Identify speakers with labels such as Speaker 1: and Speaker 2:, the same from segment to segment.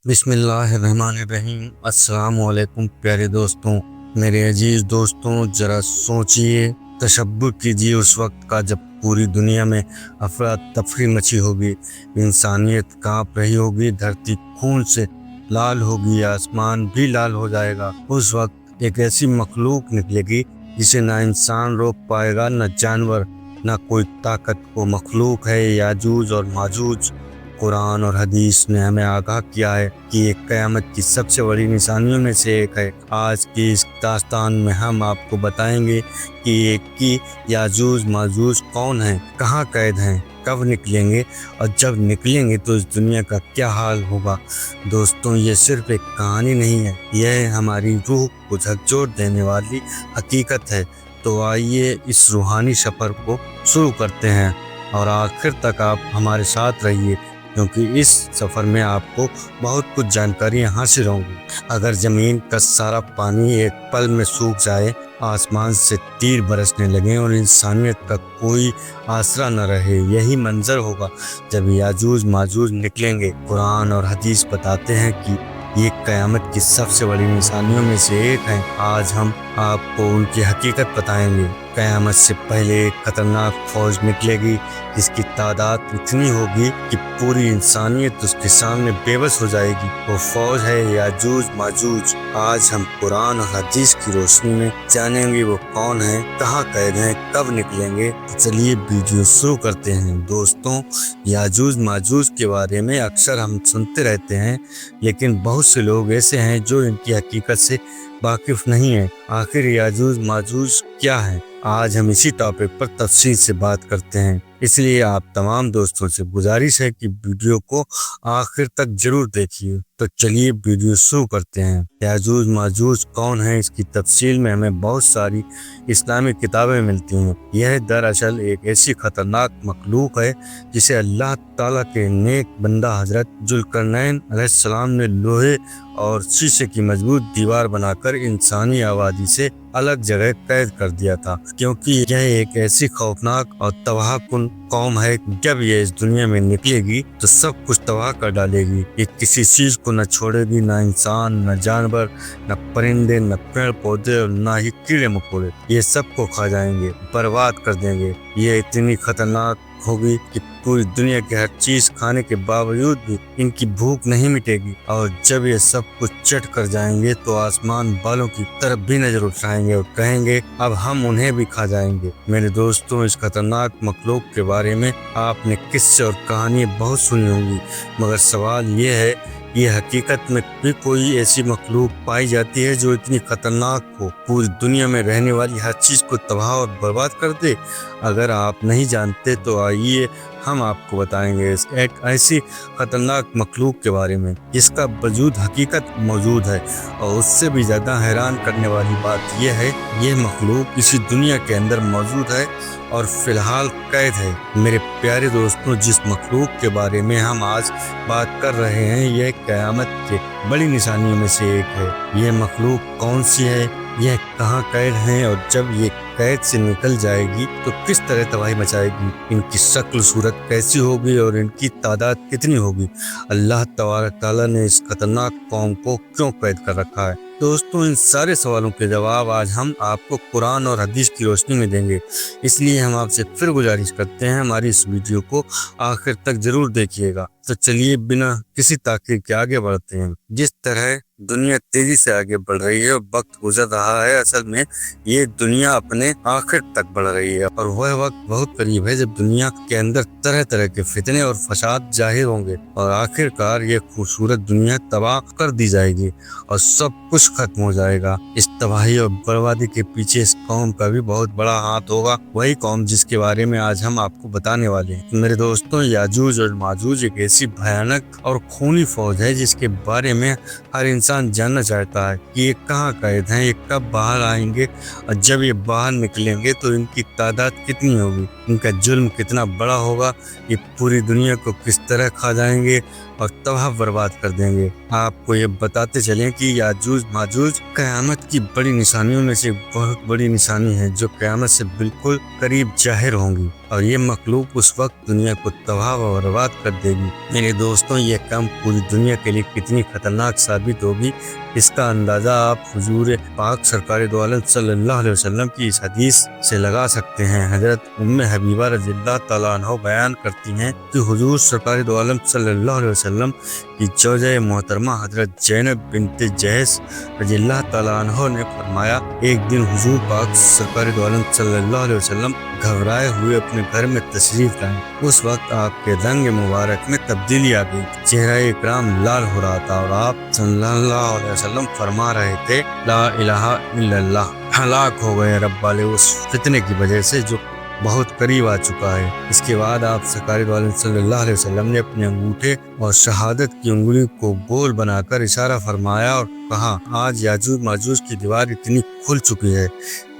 Speaker 1: बिस्मिल्लाहिर्रहमानिर्रहीम। अस्सलाम वालेकुम प्यारे दोस्तों, मेरे अजीज दोस्तों, ज़रा सोचिए, तशब्बुर कीजिए उस वक्त का जब पूरी दुनिया में अफरा तफरी मची होगी, इंसानियत कांप रही होगी, धरती खून से लाल होगी, आसमान भी लाल हो जाएगा। उस वक्त एक ऐसी मखलूक निकलेगी जिसे ना इंसान रोक पाएगा, न जानवर, न कोई ताकत। वो मखलूक है याजूज और माजूज। कुरान और हदीस ने हमें आगाह किया है कि ये क़यामत की सबसे बड़ी निशानियों में से एक है। आज की इस दास्तान में हम आपको बताएंगे कि ये की याजूज माजूज कौन हैं, कहाँ कैद हैं, कब निकलेंगे और जब निकलेंगे तो इस दुनिया का क्या हाल होगा। दोस्तों, ये सिर्फ एक कहानी नहीं है, यह हमारी रूह को झकझोर देने वाली हकीकत है। तो आइए इस रूहानी सफ़र को शुरू करते हैं और आखिर तक आप हमारे साथ रहिए, क्योंकि इस सफ़र में आपको बहुत कुछ जानकारियाँ हासिल होंगी। अगर ज़मीन का सारा पानी एक पल में सूख जाए, आसमान से तीर बरसने लगे और इंसानियत का कोई आसरा न रहे, यही मंजर होगा जब याजूज माजूज निकलेंगे। कुरान और हदीस बताते हैं कि ये क़यामत की सबसे बड़ी निशानियों में से एक है। आज हम आपको उनकी हकीकत बताएंगे। क़यामत से पहले एक खतरनाक फौज निकलेगी जिसकी तादाद इतनी होगी कि पूरी इंसानियत उसके सामने बेबस हो जाएगी। वो फौज है याजूज माजूज। आज हम कुरान और हदीस की रोशनी में जानेंगे वो कौन है, कहाँ कैद हैं, कब निकलेंगे। तो चलिए वीडियो शुरू करते हैं। दोस्तों, याजूज माजूज के बारे में अक्सर हम सुनते रहते हैं, लेकिन बहुत से लोग ऐसे हैं जो इनकी हकीकत से वाकिफ नहीं है। आखिर याजूज माजूज क्या है? आज हम इसी टॉपिक पर तफसील से बात करते हैं, इसलिए आप तमाम दोस्तों से गुजारिश है कि वीडियो को आखिर तक जरूर देखिए। तो चलिए वीडियो शुरू करते हैं। याजूज माजूज कौन है, इसकी तफसील में हमें बहुत सारी इस्लामी किताबें मिलती हैं। यह दरअसल एक ऐसी खतरनाक मखलूक है जिसे अल्लाह ताला के नेक बंदा हजरत जुल्करनैन अलैहिस्सलाम ने लोहे और शीशे की मजबूत दीवार बनाकर इंसानी आबादी से अलग जगह कैद कर दिया था, क्योंकि यह एक ऐसी खौफनाक और तबाहकुन कौम है। जब ये इस दुनिया में निकलेगी तो सब कुछ तबाह कर डालेगी। ये किसी चीज को न छोड़ेगी, न इंसान, न जानवर, न परिंदे, न पेड़ पौधे और न ही कीड़े मकोड़े। ये सबको खा जाएंगे, बर्बाद कर देंगे। ये इतनी खतरनाक होगी कि पूरी दुनिया की हर चीज खाने के बावजूद भी इनकी भूख नहीं मिटेगी। और जब ये सब कुछ चट कर जाएंगे तो आसमान वालों की तरफ भी नजर उठाएंगे और कहेंगे अब हम उन्हें भी खा जाएंगे। मेरे दोस्तों, इस खतरनाक मखलूक के बारे में आपने किस्से और कहानियां बहुत सुनी होंगी, मगर सवाल ये है, ये हकीकत में भी कोई ऐसी मखलूक पाई जाती है जो इतनी खतरनाक हो, पूरी दुनिया में रहने वाली हर चीज को तबाह और बर्बाद कर दे? अगर आप नहीं जानते तो आइए हम आपको बताएंगे एक ऐसी खतरनाक मखलूक के बारे में जिसका वजूद हकीकत मौजूद है। और उससे भी ज़्यादा हैरान करने वाली बात यह है, ये मखलूक इसी दुनिया के अंदर मौजूद है और फिलहाल कैद है। मेरे प्यारे दोस्तों, जिस मखलूक के बारे में हम आज बात कर रहे हैं, यह क़यामत के बड़ी निशानियों में से एक है। यह मखलूक कौन सी है, यह कहाँ कैद है और जब ये कैद से निकल जाएगी तो किस तरह तबाही मचाएगी, इनकी शक्ल सूरत कैसी होगी और इनकी तादाद कितनी होगी। अल्लाह तबारक ताला ने इस खतरनाक कौम को क्यों कैद कर रखा है? दोस्तों, इन सारे सवालों के जवाब आज हम आपको कुरान और हदीस की रोशनी में देंगे, इसलिए हम आपसे फिर गुजारिश करते हैं हमारी इस वीडियो को आखिर तक जरूर देखिएगा। तो चलिए बिना किसी ताख़ीर के आगे बढ़ते हैं। जिस तरह दुनिया तेजी से आगे बढ़ रही है और वक्त गुजर रहा है, असल में ये दुनिया अपने आखिर तक बढ़ रही है और वह वक्त बहुत करीब है जब दुनिया के अंदर तरह तरह के फितने और फसाद जाहिर होंगे और आखिरकार ये खूबसूरत दुनिया तबाह कर दी जाएगी और सब कुछ खत्म हो जाएगा। इस तबाही और बर्बादी के पीछे इस कौम का भी बहुत बड़ा हाथ होगा, वही कौम जिसके बारे में आज हम आपको बताने वाले हैं। मेरे दोस्तों, याजूज और माजूज एक ऐसी भयानक और खूनी फौज है जिसके बारे में हर इंसान जानना चाहता है कि ये कहाँ कैद हैं, ये कब बाहर आएंगे और जब ये बाहर निकलेंगे तो इनकी तादाद कितनी होगी, इनका जुल्म कितना बड़ा होगा, ये पूरी दुनिया को किस तरह खा जाएंगे और तबाह बर्बाद कर देंगे। आपको ये बताते चलें कि याजूज माजूज क़यामत की बड़ी निशानियों में से बहुत बड़ी निशानी है जो क़यामत से बिल्कुल करीब जाहिर होंगी, और ये मखलूक उस वक्त दुनिया को तबाह व बर्बाद कर देगी। मेरे दोस्तों, ये काम पूरी दुनिया के लिए कितनी खतरनाक साबित होगी, इसका अंदाज़ा आप हुजूर पाक सरकार दो आलम सल्लल्लाहु अलैहि वसल्लम की इस हदीस से लगा सकते हैं। हजरत उम्मे हबीबा रज़ियल्लाहु तआला अन्हा बयान करती हैं कि हुजूर सरकार दो आलम सल्लल्लाहु अलैहि वसल्लम की जोजा मोहतरमा हजरत ज़ैनब बिन्त जहश रज़ियल्लाहु तआला अन्हा ने फरमाया, एक दिन हुजूर पाक सरकार दो आलम सल्लल्लाहु अलैहि वसल्लम घबराए हुए अपने घर में तशरीफ लाए। उस वक्त आपके रंग मुबारक में तब्दीली आ गई, चेहरा इकराम लाल हो रहा था और आप सल्लल्लाहु अलैहि वसल्लम फरमा रहे थे, ला इलाहा इल्लल्लाह। हलाक हो गए रब वाले उस फितने की वजह से जो बहुत करीब आ चुका है। इसके बाद आप सरकार दो आलम सल्लल्लाहु अलैहि वसल्लम ने अपने अंगूठे और शहादत की उंगली को गोल बनाकर इशारा फरमाया और कहा, आज याजूज माजूज की दीवार इतनी खुल चुकी है।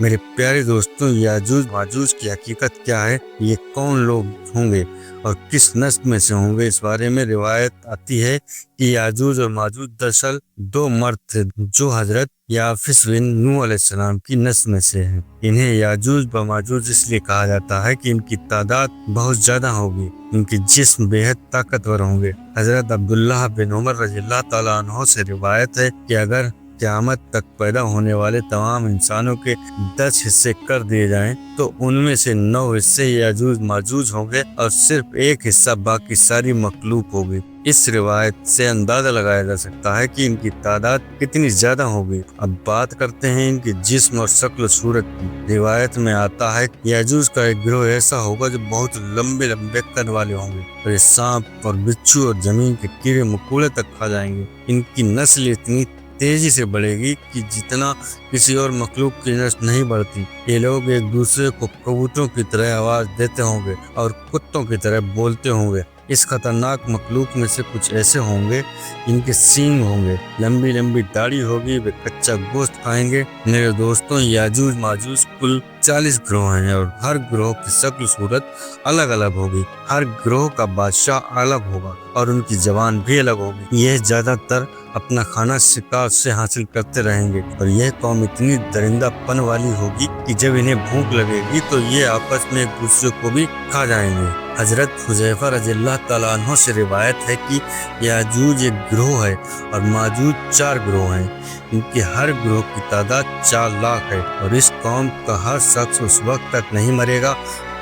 Speaker 1: मेरे प्यारे दोस्तों, याजूज माजूज की हकीकत क्या है, ये कौन लोग होंगे और किस नस्ल में से होंगे, इस बारे में रिवायत आती है कि याजूज और माजूज दरअसल दो मर्द थे जो हजरत याफिस बिन नूह अलैहिस्सलाम की नस्ल में से हैं। इन्हें याजूज व माजूज इसलिए कहा जाता है कि इनकी तादाद बहुत ज्यादा होगी, इनके जिस्म बेहद ताकतवर होंगे। हजरत अब्दुल्लाह बिन उमर रज़ियल्लाहु तआला अन्हु से रिवायत है कि अगर क़यामत तक पैदा होने वाले तमाम इंसानों के 10 हिस्से कर दिए जाएं तो उनमें से 9 हिस्से याजूज माजूज होंगे और सिर्फ एक हिस्सा बाकी सारी मखलूक होगी। इस रिवायत से अंदाजा लगाया जा सकता है कि इनकी तादाद कितनी ज्यादा होगी। अब बात करते हैं इनकी जिस्म और शक्ल सूरत की। रिवायत में आता है कि याजूज का एक गिरोह ऐसा होगा जो बहुत लंबे लंबे कद वाले होंगे और ये सांप और बिच्छू और जमीन के कीड़े मकोड़े तक खा जाएंगे। इनकी नस्ल इतनी तेजी से बढ़ेगी कि जितना किसी और मखलूक की नस्ल नहीं बढ़ती। ये लोग एक दूसरे को कबूतरों की तरह आवाज देते होंगे और कुत्तों की तरह बोलते होंगे। इस खतरनाक मखलूक में से कुछ ऐसे होंगे जिनके सींग होंगे, लंबी लंबी दाढ़ी होगी, वे कच्चा गोश्त खाएंगे। मेरे दोस्तों, याजूज माजूज कुल 40 ग्रोह हैं और हर ग्रोह की शक्ल सूरत अलग अलग होगी। हर ग्रोह का बादशाह अलग होगा और उनकी जबान भी अलग होगी। यह ज्यादातर अपना खाना शिकार से हासिल करते रहेंगे और यह कौम इतनी दरिंदापन वाली होगी कि जब इन्हें भूख लगेगी तो ये आपस में एक दूसरे को भी खा जाएंगे। हजरत हुज़ैफा रज़ियल्लाहु तआला अन्हु से रिवायत है कि याजूज एक ग्रोह है और माजूज 4 ग्रोह हैं। इनकी हर ग्रोह की तादाद 4 लाख है और इस कौम का हर शख्स उस वक्त तक नहीं मरेगा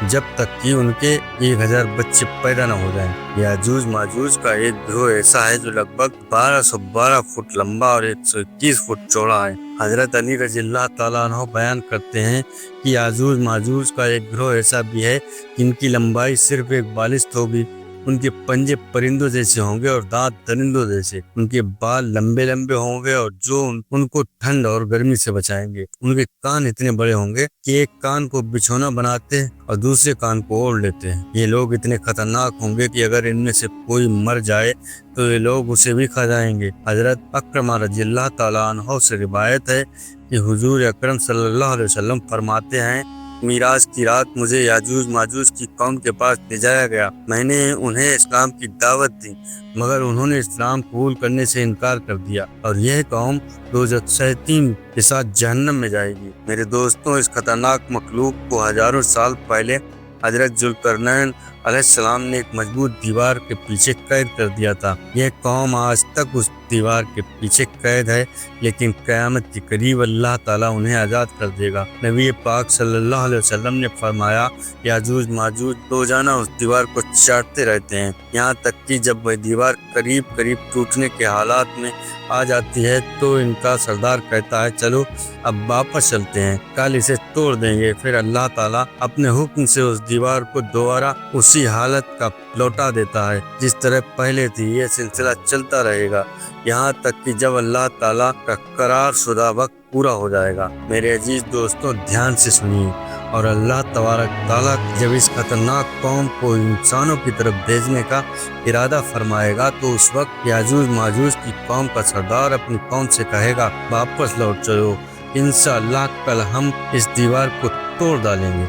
Speaker 1: जब तक कि उनके 1000 बच्चे पैदा न हो जाएं। याजूज माजूज का एक ग्रोह ऐसा है जो लगभग 1212 फुट लंबा और 121 फुट चौड़ा है। हजरत अली रज़ियल्लाहु तआला अन्हु बयान करते हैं कि याजूज माजूज का एक ग्रोह ऐसा भी है जिनकी लंबाई सिर्फ एक बालिस्त होगी। उनके पंजे परिंदों जैसे होंगे और दांत दरिंदों जैसे। उनके बाल लंबे लंबे होंगे और जो उनको ठंड और गर्मी से बचाएंगे। उनके कान इतने बड़े होंगे कि एक कान को बिछौना बनाते हैं और दूसरे कान को ओढ़ लेते हैं। ये लोग इतने खतरनाक होंगे कि अगर इनमें से कोई मर जाए तो ये लोग उसे भी खा जाएंगे। हजरत अकरमा रज़ियल्लाहु तआला अन्हु से रिवायत है कि हुजूर अकरम सल्लल्लाहु अलैहि वसल्लम फरमाते हैं, मीराज की रात मुझे याजूज माजूज की कौम के पास ले जाया गया। मैंने उन्हें इस्लाम की दावत दी मगर उन्होंने इस्लाम कबूल करने से इनकार कर दिया और यह कौम दोज़ख शैतान के साथ जहन्नम में जाएगी। मेरे दोस्तों, इस खतरनाक मखलूक को हजारों साल पहले हजरत जुल्करनैन अलैहिस्सलाम ने एक मजबूत दीवार के पीछे कैद कर दिया था। यह कौम आज तक उस दीवार के पीछे कैद है, लेकिन क़यामत के करीब अल्लाह ताला उन्हें आज़ाद कर देगा। नबी पाक सल्लल्लाहु अलैहि वसल्लम ने फरमाया, याजूज माजूज रोजाना उस दीवार को चाटते रहते हैं, यहाँ तक कि जब वह दीवार करीब करीब टूटने के हालात में आ जाती है तो इनका सरदार कहता है, चलो अब वापस चलते हैं, कल इसे तोड़ देंगे। फिर अल्लाह ताला अपने हुक्म से उस दीवार को दोबारा उसी हालत का लौटा देता है जिस तरह पहले थी। यह सिलसिला चलता रहेगा यहाँ तक कि जब अल्लाह ताला का करार शुदा वक्त पूरा हो जाएगा। मेरे अजीज दोस्तों, ध्यान से सुनिए और अल्लाह तबारक ताला जब इस खतरनाक कौम को इंसानों की तरफ भेजने का इरादा फरमाएगा तो उस वक्त याजूज माजूज की कौम का सरदार अपनी कौम से कहेगा, वापस लौट चलो, इंशाअल्लाह कल हम इस दीवार को तोड़ डालेंगे।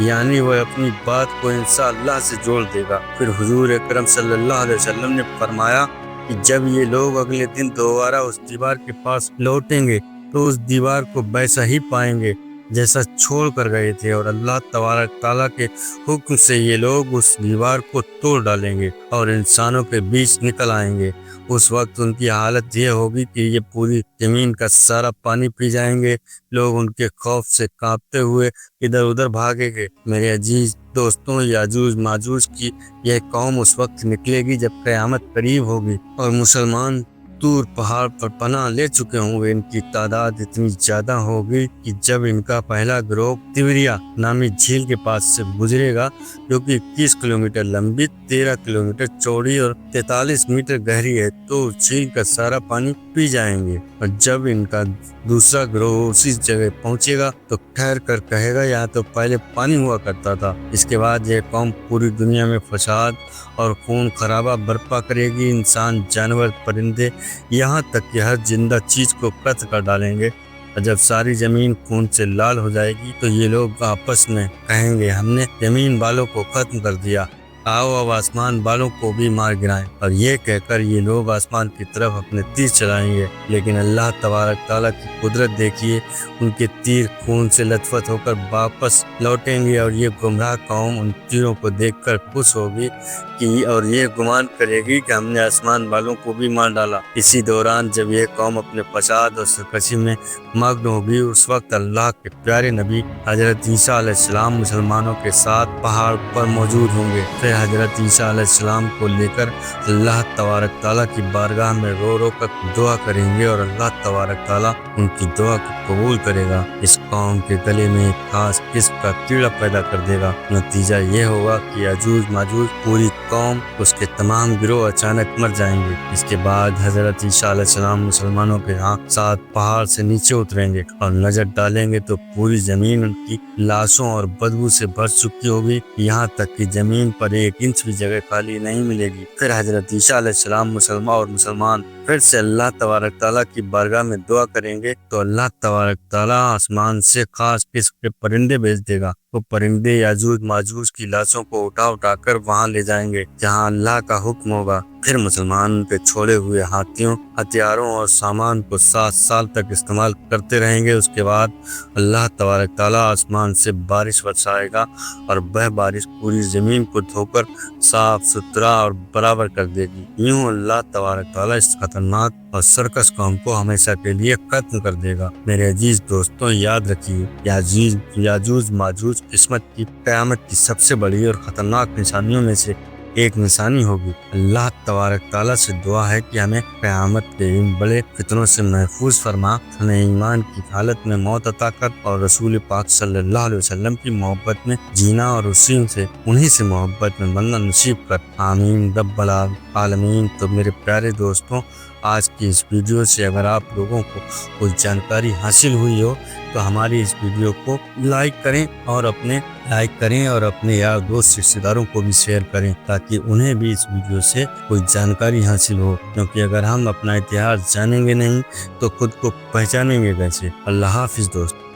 Speaker 1: यानी वह अपनी बात को इंशाअल्लाह से जोड़ देगा। फिर हुजूर अकरम सल्लल्लाहु अलैहि वसल्लम ने फरमाया कि जब ये लोग अगले दिन दोबारा उस दीवार के पास लौटेंगे तो उस दीवार को वैसा ही पाएंगे जैसा छोड़ कर गए थे, और अल्लाह तबारक ताला के हुक्म से ये लोग उस दीवार को तोड़ डालेंगे और इंसानों के बीच निकल आएंगे। उस वक्त उनकी हालत ये होगी कि ये पूरी जमीन का सारा पानी पी जाएंगे। लोग उनके खौफ से कांपते हुए इधर उधर भागेंगे। मेरे अजीज दोस्तों, याजूज माजूज की यह कौम उस वक्त निकलेगी जब क़यामत करीब होगी और मुसलमान दूर पहाड़ पर पनाह ले चुके होंगे। इनकी तादाद इतनी ज्यादा होगी कि जब इनका पहला गिरोह तिवरिया नामी झील के पास से गुजरेगा, जो कि 21 किलोमीटर लंबी, 13 किलोमीटर चौड़ी और 43 मीटर गहरी है, तो उस झील का सारा पानी पी जाएंगे। और जब इनका दूसरा गिरोह उसी जगह पहुंचेगा तो ठहर कर कहेगा यहाँ तो पहले पानी हुआ करता था। इसके बाद यह कौम पूरी दुनिया में फसाद और खून खराबा बर्पा करेगी। इंसान, जानवर, परिंदे, यहाँ तक कि हर जिंदा चीज को कत्ल कर डालेंगे। और जब सारी जमीन खून से लाल हो जाएगी तो ये लोग आपस में कहेंगे हमने जमीन वालों को खत्म कर दिया, आओ अब आसमान वालों को भी मार गिराएं। और ये कहकर ये लोग आसमान की तरफ अपने तीर चलाएंगे। लेकिन अल्लाह तबारक ताला की कुदरत देखिए, उनके तीर खून से लथपथ होकर वापस लौटेंगे और ये गुमराह कौम उन तीरों को देखकर खुश होगी कि और ये गुमान करेगी कि हमने आसमान वालों को भी मार डाला। इसी दौरान जब यह कौम अपने फसाद और सरकशी में मग्न होगी, उस वक्त अल्लाह के प्यारे नबी हजरत ईसा अलैहिस्सलाम मुसलमानों के साथ पहाड़ पर मौजूद होंगे। फिर हजरत ईसा अलैहिस्सलाम को लेकर अल्लाह तबारक ताला की बारगाह में रो रो कर दुआ करेंगे और अल्लाह तबारक ताला उनकी दुआ को कबूल करेगा। इस कौम के गले में एक खास किस्म का कीड़ा पैदा कर देगा। नतीजा ये होगा कि याजूज माजूज पूरी कौम, उसके तमाम गिरोह अचानक मर जाएंगे। इसके बाद हजरत ईसा अलैहिस्सलाम मुसलमानों के साथ पहाड़ से नीचे उतरेंगे और नजर डालेंगे तो पूरी जमीन उनकी लाशों और बदबू से भर चुकी होगी। यहाँ तक कि जमीन पर 1 इंच भी जगह खाली नहीं मिलेगी। फिर हजरत ईसा अलैहिस्सलाम मुसलमान फिर से अल्लाह तबारक ताला की बारगाह में दुआ करेंगे तो अल्लाह तबारक ताला आसमान से खास किस्म के परिंदे भेज देगा। वो परिंदे याजूज माजूज की लाशों को उठा कर वहां ले जाएंगे जहां अल्लाह का हुक्म होगा। फिर मुसलमान उनके छोड़े हुए हाथियों, हथियारों और सामान को 7 साल तक इस्तेमाल करते रहेंगे। उसके बाद अल्लाह तबारक ताला आसमान से बारिश बरसाएगा और वह बारिश पूरी जमीन को धोकर साफ सुथरा और बराबर कर देगी। यूं अल्लाह तबारक ताला इस खतरनाक और सर्कस कौम को हमेशा के लिए खत्म कर देगा। मेरे अजीज दोस्तों, याद रखिए, याजूज माजूज किस्मत की क़यामत की सबसे बड़ी और खतरनाक निशानियों में से एक निशानी होगी। अल्लाह तबारक ताला से दुआ है कि हमें क़यामत के इन बड़े फितनों से महफूज फरमा, हमें ईमान की हालत में मौत अता कर और रसूल पाक सल्लल्लाहु अलैहि वसल्लम की मोहब्बत में जीना और उन्हीं से मोहब्बत में बनना नसीब कर। आमीन रब्बल आलमीन। तो मेरे प्यारे दोस्तों, आज की इस वीडियो से अगर आप लोगों को कुछ जानकारी हासिल हुई हो तो हमारी इस वीडियो को लाइक करें और अपने यार दोस्त रिश्तेदारों को भी शेयर करें ताकि उन्हें भी इस वीडियो से कोई जानकारी हासिल हो। क्योंकि अगर हम अपना इतिहास जानेंगे नहीं तो खुद को पहचानेंगे कैसे। अल्लाह हाफिज दोस्त।